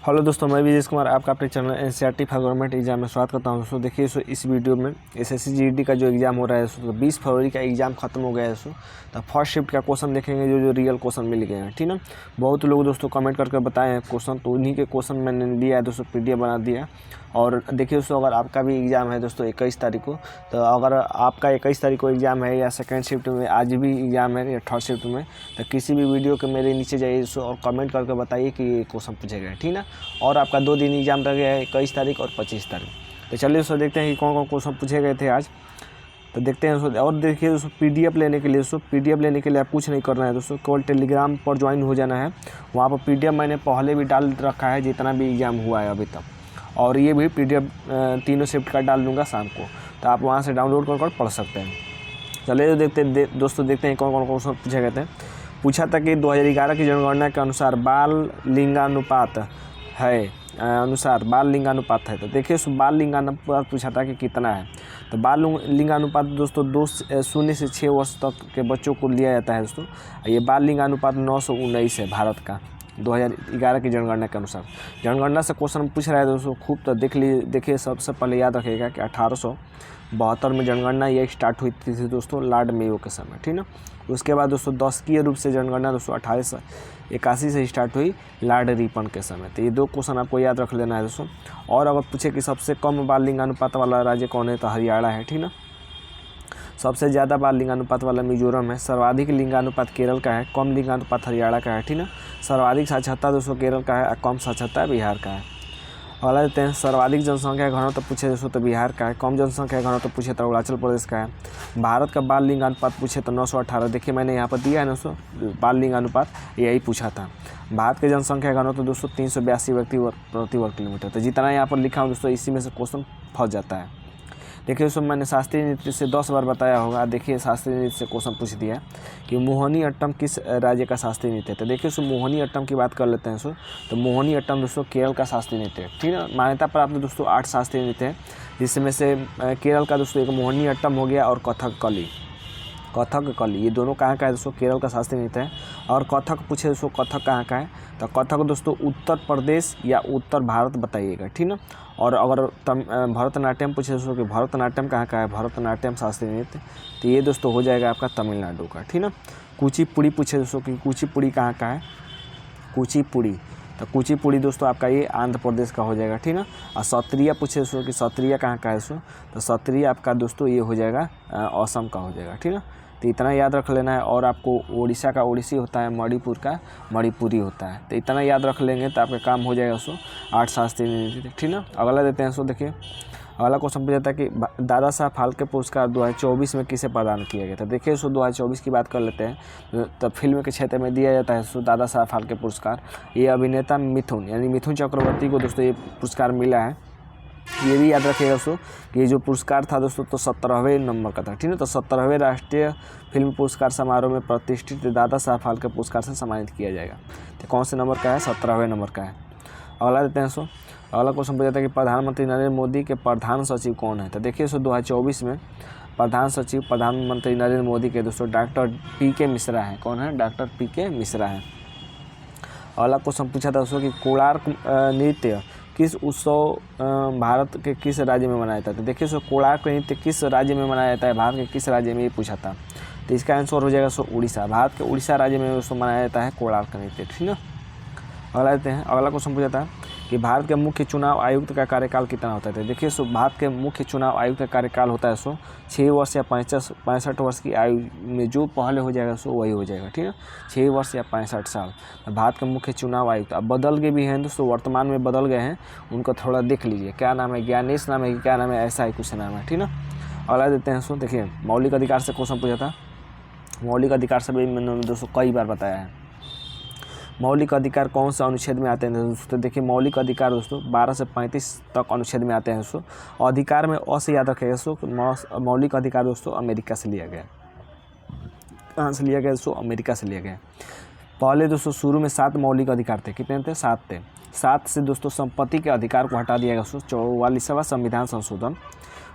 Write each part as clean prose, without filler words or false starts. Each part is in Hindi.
हेलो दोस्तों, मैं विजय कुमार आपका अपने channel NCERT for government exam में स्वागत करता हूं। दोस्तों देखिए इस वीडियो में एसएससी जीडी का जो एग्ज़ाम हो रहा है तो 20 फरवरी का एग्ज़ाम खत्म हो गया है दोस्तों। तो फर्स्ट शिफ्ट का क्वेश्चन देखेंगे जो रियल क्वेश्चन मिल गए हैं, ठीक ना। बहुत लोग दोस्तों कमेंट करके बताए हैं क्वेश्चन, तो उन्हीं के क्वेश्चन मैंने दिया है दोस्तों, पीडीएफ बना दिया। और देखिए दोस्तों, अगर आपका भी एग्ज़ाम है दोस्तों 21 तारीख को, तो अगर आपका 21 तारीख को एग्ज़ाम है या सेकंड शिफ्ट में आज भी एग्ज़ाम है या थर्ड शिफ्ट में, तो किसी भी वीडियो के मेरे नीचे जाइए दोस्तों और कमेंट करके बताइए कि ये क्वेश्चन पूछे गए, ठीक ना। और आपका 2 दिन एग्ज़ाम रह गया है, 21 तारीख और 25 तारीख। तो चलिए दोस्तों देखते हैं कि कौन कौन क्वेश्चन पूछे गए थे आज। तो देखते हैं दोस्तों। और देखिए दोस्तों, पीडीएफ लेने के लिए आप कुछ नहीं करना है दोस्तों, केवल टेलीग्राम पर ज्वाइन हो जाना है। वहाँ पर पीडीएफ मैंने पहले भी डाल रखा है जितना भी एग्ज़ाम हुआ है अभी तक, और ये भी पीडीएफ तीनों शिफ्ट का डाल दूँगा शाम को, तो आप वहाँ से डाउनलोड कर पढ़ सकते हैं। चलिए दोस्तों देखते हैं कौन कौन क्वेश्चन पूछे गए थे। पूछा था कि 2011 की जनगणना के अनुसार बाल लिंगानुपात है, तो देखिए उस बाल लिंगानुपात पूछा था कि कितना है। तो बाल लिंगानुपात दोस्तों 2 शून्य से 6 वर्ष तक के बच्चों को लिया जाता है दोस्तों। ये बाल लिंगानुपात 919 है भारत का 2011 की जनगणना के अनुसार। जनगणना से क्वेश्चन पूछ रहा है दोस्तों खूब, तो देखिए सबसे पहले याद रखिएगा कि 1872 में जनगणना ये स्टार्ट हुई थी दोस्तों, लॉर्ड मेयो के समय, ठीक ना। उसके बाद दोस्तों दशकीय रूप से जनगणना दोस्तों 1881 से स्टार्ट हुई लॉर्ड रिपन के समय। तो ये 2 क्वेश्चन आपको याद रख लेना है दोस्तों। और अगर पूछे कि सबसे कम बाल लिंगानुपात वाला राज्य कौन है, तो हरियाणा है, ठीक ना। सबसे ज़्यादा बाल लिंगानुपात वाला मिजोरम है। सर्वाधिक लिंगानुपात केरल का है, कम लिंगानुपात हरियाणा का है, ठीक ना। सर्वाधिक साक्षरता दोस्तों केरल का है, कम साक्षरता बिहार का है। अगला देते हैं, सर्वाधिक जनसंख्या घनत्व पूछे दोस्तों तो बिहार का है, कम जनसंख्या घनत्व पूछे तो अरुणाचल प्रदेश का है। भारत का बाल लिंगानुपात पूछे तो 918। देखिए मैंने यहाँ पर दिया है 900 बाल लिंगानुपात, यही पूछा था। भारत के जनसंख्या घनत्व दोस्तों 382 व्यक्ति प्रति वर्ग किलोमीटर। तो जितना यहाँ पर लिखा हूँ दोस्तों, इसी में से क्वेश्चन फंस जाता है। देखिए दोस्तों, मैंने शास्त्रीय नृत्य से 10 बार बताया होगा। देखिए शास्त्रीय नृत्य से क्वेश्चन पूछ दिया कि मोहिनी अट्टम किस राज्य का शास्त्रीय नृत्य है। तो देखिए दोस्तों, मोहिनी अट्टम की बात कर लेते हैं दोस्तों। तो मोहिनी अट्टम दोस्तों केरल का शास्त्रीय नृत्य है, ठीक है। मान्यता प्राप्त दोस्तों 8 शास्त्रीय नृत्य है, जिसमें से केरल का दोस्तों एक मोहिनी अट्टम हो गया, और कथकली ये दोनों कहाँ का है दोस्तों, केरल का शास्त्रीय नृत्य है। और कथक पूछे दोस्तों, कथक कहाँ का है, तो कथक दोस्तों उत्तर प्रदेश या उत्तर भारत बताइएगा, ठीक ना। और अगर भरतनाट्यम पूछे दोस्तों कि भरतनाट्यम कहाँ का है, भरतनाट्यम शास्त्रीय नृत्य, तो ये दोस्तों हो जाएगा आपका तमिलनाडु का, ठीक ना। कुचिपुड़ी पूछे दोस्तों कि कुचिपुड़ी कहाँ का है, कुचिपुड़ी, तो कुचिपुड़ी दोस्तों आपका ये आंध्र प्रदेश का हो जाएगा, ठीक ना। और सत्रिया पूछे दोस्तों कि सत्रिया कहाँ का है दोस्तों, तो सत्रिया आपका दोस्तों ये हो जाएगा असम का हो जाएगा, ठीक ना। तो इतना याद रख लेना है। और आपको उड़ीसा का ओडिसी होता है, मणिपुर का मणिपुरी होता है, तो इतना याद रख लेंगे तो आपका काम हो जाएगा दोस्तों 8 शास्त्रीय नृत्य, ठीक ना। अगला देते हैं दोस्तों। देखिए अगला क्वेश्चन पूछा था कि दादा साहब फाल्के पुरस्कार 2024 में किसे प्रदान किया गया था। देखिए दोस्तों 2024 की बात कर लेते हैं, तो फिल्म के क्षेत्र में दिया जाता है दोस्तों दादा साहब फाल्के पुरस्कार। ये अभिनेता मिथुन चक्रवर्ती को दोस्तों ये पुरस्कार मिला है। ये भी याद रखिएगा दोस्तों कि ये जो पुरस्कार था दोस्तों तो 17वें नंबर का था, ठीक है। तो 17वें राष्ट्रीय फिल्म पुरस्कार समारोह में प्रतिष्ठित दादा साहब फाल्के पुरस्कार से सम्मानित किया जाएगा। तो कौन से नंबर का है, 17वें नंबर का है। अगला देते हैं दोस्तों। अगला क्वेश्चन पूछा था कि प्रधानमंत्री नरेंद्र मोदी के प्रधान सचिव कौन है। तो देखिए दोस्तों 2024 में प्रधान सचिव प्रधानमंत्री नरेंद्र मोदी के दोस्तों डॉक्टर पीके मिश्रा हैं। कौन है, डॉक्टर पीके मिश्रा हैं। अगला क्वेश्चन पूछा था दोस्तों कि कोणार्क नृत्य किस उत्सव भारत के किस राज्य में मनाया जाता है। तो देखिए दोस्तों कोणार्क नृत्य किस राज्य में मनाया जाता है, भारत के किस राज्य में, ये पूछा था। तो इसका आंसर हो जाएगा दोस्तों उड़ीसा। भारत के उड़ीसा राज्य में दोस्तों मनाया जाता है कोणार्क नृत्य, ठीक ना। अगला देते हैं। अगला क्वेश्चन पूछा था कि भारत के मुख्य चुनाव आयुक्त का कार्यकाल कितना होता है। तो देखिए सो भारत के मुख्य चुनाव आयुक्त का कार्यकाल होता है सो 6 वर्ष या 65 वर्ष की आयु में जो पहले हो जाएगा सो वही हो जाएगा, ठीक है। 6 वर्ष या 65 साल भारत के मुख्य चुनाव आयुक्त। अब बदल गए भी हैं दोस्तों, वर्तमान में बदल गए हैं, उनको थोड़ा देख लीजिए। क्या नाम है, ज्ञानेश नाम है कि क्या नाम है, ऐसा ही कुछ नाम है, ठीक ना। अगला देते हैं सो। देखिए मौलिक अधिकार से क्वेश्चन पूछा था। मौलिक अधिकार से भी मैंने दोस्तों कई बार बताया है। मौलिक अधिकार कौन सा अनुच्छेद में आते हैं दोस्तों। देखिए मौलिक अधिकार दोस्तों 12 से 35 तक अनुच्छेद में आते हैं दोस्तों। अधिकार में अ से याद रखेगा दोस्तों। मौलिक अधिकार दोस्तों अमेरिका से लिया गया। कहाँ से लिया गया दोस्तों, अमेरिका से लिया गया। पहले दोस्तों शुरू में 7 मौलिक अधिकार थे, कितने थे, 7 थे। 7 से दोस्तों संपत्ति के अधिकार को हटा दिया गया दोस्तों 44वां संविधान संशोधन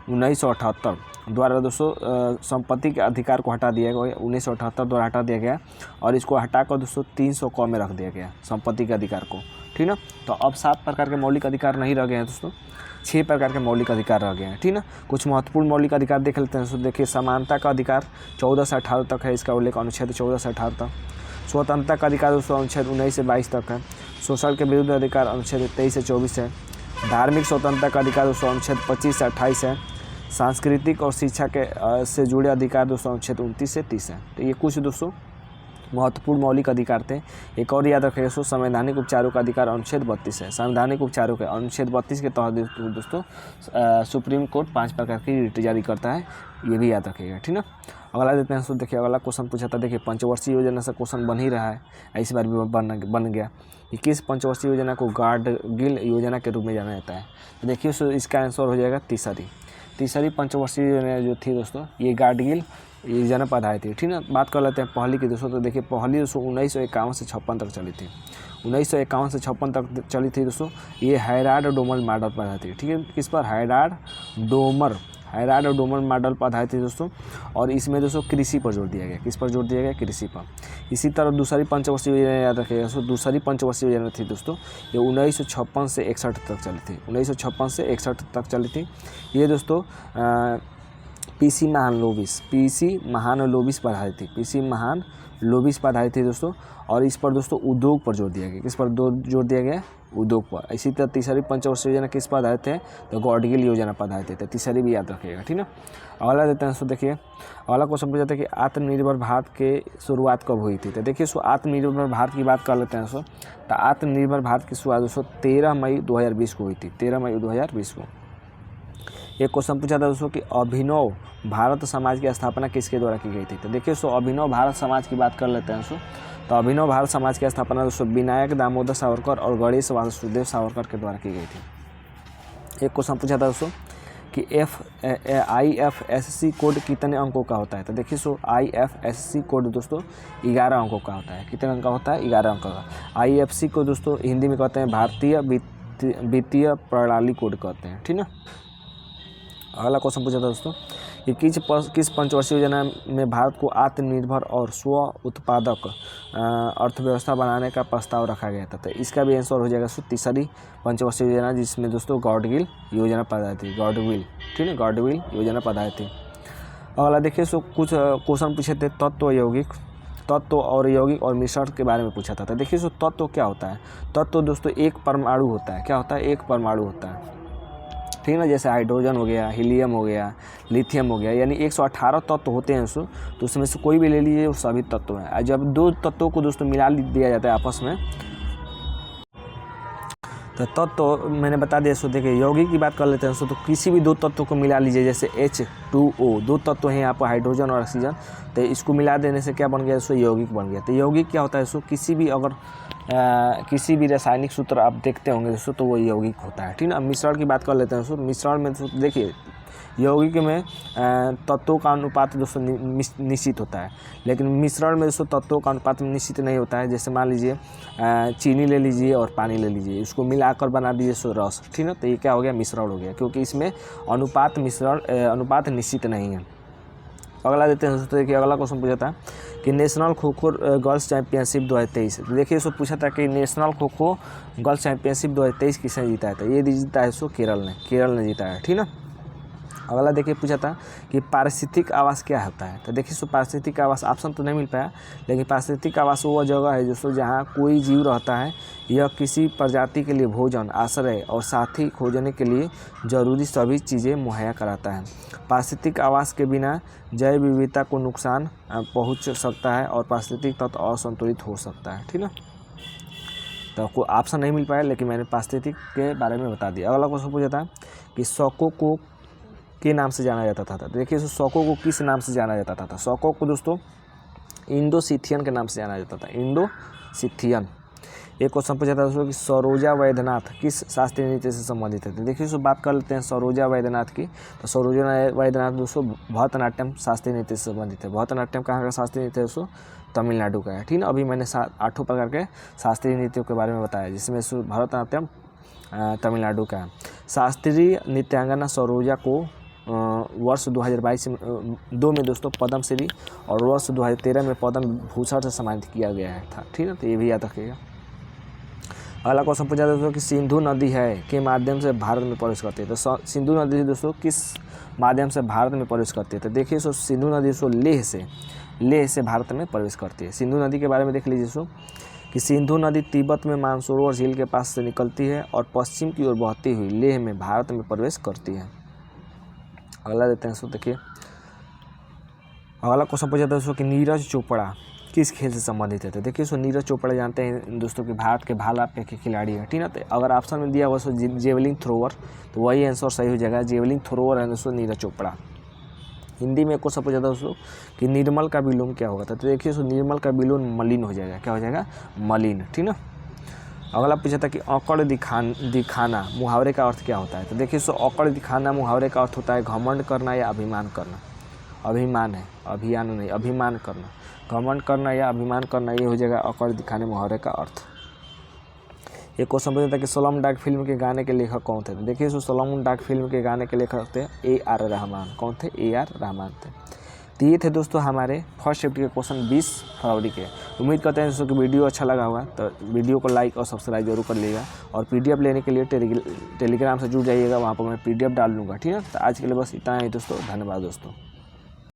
1978 द्वारा दोस्तों संपत्ति के अधिकार को हटा दिया गया, 1978 द्वारा हटा दिया गया और इसको हटाकर दोस्तों 300 क में रख दिया गया संपत्ति के अधिकार को, ठीक ना। तो अब 7 प्रकार के मौलिक अधिकार नहीं रह गए हैं दोस्तों, 6 प्रकार के मौलिक अधिकार रह गए हैं, ठीक ना। कुछ महत्वपूर्ण मौलिक अधिकार देख लेते हैं दोस्तों। देखिए, समानता का अधिकार 14 से 18 तक है, इसका उल्लेख अनुच्छेद 14 से 18 तक। स्वतंत्रता का अधिकार दोस्तों अनुच्छेद 19 से 22 तक है। शोषण के विरुद्ध अधिकार अनुच्छेद 23 से 24 है। धार्मिक स्वतंत्रता का अधिकार दोस्तों अनुच्छेद 25 से 28 है। सांस्कृतिक और शिक्षा के से जुड़े अधिकार दोस्तों अनुच्छेद 29 से 30 है। तो ये कुछ दोस्तों महत्वपूर्ण मौलिक अधिकार थे। एक और याद रखिएगा दोस्तों, संवैधानिक उपचारों का अधिकार अनुच्छेद 32 है। संवैधानिक उपचारों के अनुच्छेद 32 के तहत दोस्तों सुप्रीम कोर्ट 5 प्रकार की रिट जारी करता है, ये भी याद रखिएगा, ठीक ना। अगला देते हैं दोस्तों। देखिए, अगला क्वेश्चन पूछा था, देखिए पंचवर्षीय योजना से क्वेश्चन बन ही रहा है, इस बार भी बन गया। 21 पंचवर्षीय योजना को गाडगिल योजना के रूप में जाना जाता है। तो देखिए इसका आंसर हो जाएगा तीसरी पंचवर्षीय योजना जो थी दोस्तों, ये गाडगिल योजना पर आधारित थी, ठीक ना। बात कर लेते हैं पहली की दोस्तों। तो देखिए, पहली दोस्तों 1951 से 56 तक चली थी, 1951 से 56 तक चली थी दोस्तों। ये हैराड डोमर मॉडल पर आधारित थी, ठीक है। किस पर? हैराड डोमर मॉडल पर आधारित थी दोस्तों। और इसमें दोस्तों कृषि पर जोर दिया गया। किस पर जोर दिया गया? कृषि पर। इसी तरह दूसरी पंचवर्षीय योजना याद रखिएगा दोस्तों। दूसरी पंचवर्षीय योजना थी दोस्तों, ये 1956 से 61 तक चली थी, 1956 से 61 तक चली थी। ये दोस्तों पीसी महानलोबिस पर आधारित थी, पीसी महानलोबिस पर आधारित थी दोस्तों। और इस पर दोस्तों उद्योग पर जोर दिया गया। किस पर जोर दिया गया? उद्योग पर। इसी तरह तीसरी पंचवर्षीय योजना किस पर आधारित है? तो गाडगिल योजना पर आधारित है। तीसरी भी याद रखिएगा, ठीक ना। अगला देते हैं दोस्तों। देखिए, अगला क्वेश्चन पूछा था कि आत्मनिर्भर भारत के शुरुआत कब हुई थी। तो देखिए आत्मनिर्भर भारत की बात कर लेते हैं दोस्तों। तो आत्मनिर्भर भारत की शुरुआत दोस्तों 13 मई 2020 को हुई थी, 13 मई 2020 को। एक क्वेश्चन पूछा था दोस्तों कि अभिनव भारत समाज की स्थापना किसके द्वारा की गई थी। तो देखिए दोस्तों, अभिनव भारत समाज की बात कर लेते हैं दोस्तों। तो अभिनव भारत समाज की स्थापना दोस्तों विनायक दामोदर सावरकर और गणेश वासुदेव सावरकर के द्वारा की गई थी। एक क्वेश्चन पूछा था दोस्तों कि IFSC कोड कितने अंकों का होता है। तो देखिए IFSC कोड दोस्तों 11 अंकों का होता है। कितने अंक का होता है? 11 अंक का। IFSC को दोस्तों हिंदी में कहते हैं भारतीय वित्तीय प्रणाली कोड कहते हैं, ठीक ना। अगला क्वेश्चन पूछा था दोस्तों कि किस पंचवर्षीय योजना में भारत को आत्मनिर्भर और स्व उत्पादक अर्थव्यवस्था बनाने का प्रस्ताव रखा गया था। तो इसका भी आंसर हो जाएगा तीसरी पंचवर्षीय योजना, जिसमें दोस्तों गाडगिल योजना पर आधारित थी, गाडगिल, ठीक है, गाडगिल योजना पर आधारित थी। अगला देखिए कुछ क्वेश्चन पूछे थे तत्व और यौगिक और मिश्रण के बारे में पूछा था। तो देखिए तत्व क्या होता है? तत्व दोस्तों एक परमाणु होता है। क्या होता है? एक परमाणु होता है, ठीक है ना। जैसे हाइड्रोजन हो गया, हीलियम हो गया, लिथियम हो गया, यानी 118 तत्व होते हैं दोस्तों। तो उसमें से कोई भी ले लीजिए, वो सभी तत्व हैं। जब दो तत्वों को दोस्तों मिला दिया जाता है आपस में, तो तत्व मैंने बता दिया दोस्तों। देखिए यौगिक की बात कर लेते हैं दोस्तों। तो किसी भी दो तत्वों को मिला लीजिए, जैसे H2O, दो तत्व हैं यहाँ पर, हाइड्रोजन और ऑक्सीजन। तो इसको मिला देने से क्या बन गया दोस्तों? यौगिक बन गया। तो यौगिक क्या होता है दोस्तों? किसी भी रासायनिक सूत्र आप देखते होंगे दोस्तों, तो वो यौगिक होता है, ठीक ना। मिश्रण की बात कर लेते हैं दोस्तों। मिश्रण में दोस्तों देखिए यौगिक में तत्वों का अनुपात दोस्तों निश्चित होता है, लेकिन मिश्रण में दोस्तों तत्वों का अनुपात निश्चित नहीं होता है। जैसे मान लीजिए चीनी ले लीजिए और पानी ले लीजिए, उसको मिलाकर बना दीजिए सो रस, ठीक ना। तो ये क्या हो गया? मिश्रण हो गया, क्योंकि इसमें अनुपात निश्चित नहीं है। अगला देते हैं दोस्तों। देखिए अगला क्वेश्चन पूछा था कि national kho kho girls championship 2023। तो देखिए इसको पूछा था कि national kho kho girls championship 2023 किसने जीता है। तो ये जीता है इसको केरल ने जीता है, ठीक ना। अगला देखिए पूछा था कि पारिस्थितिक आवास क्या होता है। तो देखिए पारिस्थितिक आवास ऑप्शन तो नहीं मिल पाया, लेकिन पारिस्थितिक आवास वो जगह है दोस्तों जहाँ कोई जीव रहता है, यह किसी प्रजाति के लिए भोजन, आश्रय और साथी खोजने के लिए जरूरी सभी चीज़ें मुहैया कराता है। पारिस्थितिक आवास के बिना जैव विविधता को नुकसान पहुँच सकता है और पारिस्थितिक तत्व असंतुलित हो सकता है, ठीक ना। तो कोई ऑप्शन नहीं मिल पाया, लेकिन मैंने पारिस्थितिक के बारे में बता दिया। अगला क्वेश्चन पूछा था कि शौकों को के नाम से जाना जाता था। देखिए शौकों को किस नाम से जाना जाता था? शौकों को दोस्तों इंडोसिथियन के नाम से जाना जाता था, इंडोसिथियन। एक क्वेश्चन पूछा था दोस्तों कि सरोजा वैद्यनाथ किस शास्त्रीय नृत्य से संबंधित है। देखिए दोस्तों बात कर लेते हैं सरोजा वैद्यनाथ की। तो सरोजा वैद्यनाथ दोस्तों भरतनाट्यम शास्त्रीय नृत्य से संबंधित है। भरतनाट्यम कहाँ का शास्त्रीय नृत्य है दोस्तों? तमिलनाडु का है, ठीक ना। अभी मैंने 8 प्रकार के शास्त्रीय नृत्यों के बारे में बताया, जिसमें भरतनाट्यम तमिलनाडु का है। शास्त्रीय नृत्यांगना सरोजा को वर्ष 2022 में दोस्तों पद्म श्री और वर्ष 2013 में पद्म भूषण से सम्मानित किया गया था। ठीक है, तो ये भी याद रखिएगा। अगला क्वेश्चन पूछा दोस्तों कि सिंधु नदी है के माध्यम से भारत में प्रवेश करती है। तो सिंधु नदी दोस्तों किस माध्यम से भारत में प्रवेश करती है? तो देखिए सो सिंधु नदी सो लेह से भारत में प्रवेश करती है। सिंधु नदी के बारे में देख लीजिए सो कि सिंधु नदी तिब्बत में मानसरोवर झील के पास से निकलती है और पश्चिम की ओर बहती हुई लेह में भारत में प्रवेश करती है। अगला देते हैं सो देखिए, अगला क्वेश्चन पूछा दोस्तों कि नीरज चोपड़ा किस खेल से संबंधित है? तो देखिए सो नीरज चोपड़ा जानते हैं दोस्तों कि भारत के भाला फेंक के खिलाड़ी है। ठीक है, तो अगर ऑप्शन में दिया हुआ सो जेवलिंग थ्रोवर, तो वही आंसर सही हो जाएगा। जेवलिंग थ्रोवर है दोस्तों नीरज चोपड़ा। हिंदी में क्वेश्चन पूछा था दोस्तों कि निर्मल का विलोम क्या होगा? तो देखिए सो निर्मल का विलोम मलिन हो जाएगा। क्या हो जाएगा? मलिन। ठीक ना। अगला पूछा था कि औकड़ दिखाना मुहावरे का अर्थ क्या होता है? तो देखिए सो औकड़ दिखाना मुहावरे का अर्थ होता है घमंड करना या अभिमान करना। अभिमान है, अभियान नहीं, अभिमान करना। घमंड करना या अभिमान करना, ये हो जाएगा औकड़ दिखाने मुहावरे का अर्थ। एक क्वेश्चन पूछा था कि सलाम डाक फिल्म के गाने के लेखक कौन थे? तो देखिए सो सलाम डाक फिल्म के गाने के लेखक थे AR रहमान। कौन थे? AR रहमान थे। तो ये थे दोस्तों हमारे फर्स्ट शिफ्ट के क्वेश्चन 20 फरवरी के। उम्मीद करते हैं दोस्तों कि वीडियो अच्छा लगा होगा, तो वीडियो को लाइक और सब्सक्राइब जरूर कर लीजिएगा। और PDF लेने के लिए टेलीग्राम से जुड़ जाइएगा, वहाँ पर मैं PDF डाल लूँगा। ठीक है, तो आज के लिए बस इतना ही दोस्तों। धन्यवाद दोस्तों।